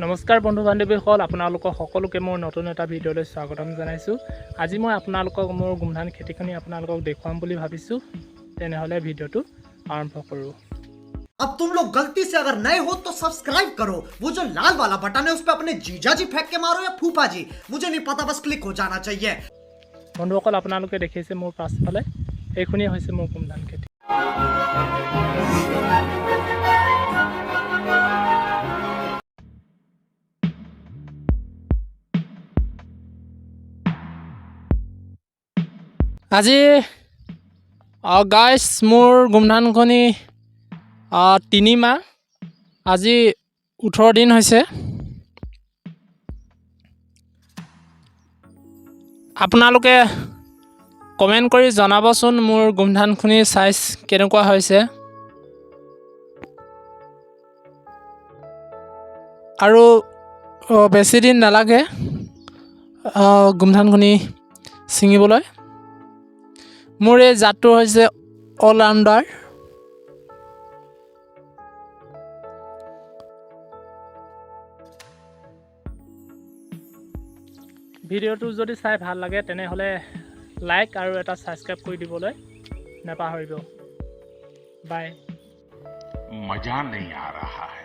নমস্কাৰ বন্ধু বান্ধৱীসকল, আপোনালোকক সকলোকে মোৰ নতুন এটা ভিডিঅ'লৈ স্বাগতম জনাইছোঁ। আজি মই আপোনালোকক মোৰ গোমধান খেতিখিনি আপোনালোকক দেখুৱাম বুলি ভাবিছোঁ। তেনেহ'লে ভিডিঅ'টো আৰম্ভ কৰোঁ। अब तुम लोग गलती से अगर नए हो तो सब्सक्राइब करो। वो जो लाल वाला बटन है उस पर अपने जीजा जी फेंक के मारो या फूफा जी, मुझे नहीं पता, बस क्लिक हो जाना चाहिए। বন্ধুসকল, আপোনালোকে দেখিছে মোৰ পাছফালে এইখনেই হৈছে মোৰ গোমধান খেতি। আজি গাইছ মোৰ গোমধানখনি 3 মাহ, আজি 18 দিন হৈছে। আপোনালোকে কমেণ্ট কৰি জনাবচোন মোৰ গোমধানখনি সাইজ কেনেকুৱা হৈছে। আৰু বেছি দিন নালাগে গোমধানখনি ছিঙিবলৈ। মোৰ এই জাতটো হৈছে অল ৰাউণ্ডাৰ। ভিডিঅ'টো যদি চাই ভাল লাগে তেনেহ'লে লাইক আৰু এটা ছাবস্ক্ৰাইব কৰি দিবলৈ নাপাহৰিব। বাই। मजा नहीं आ रहा है।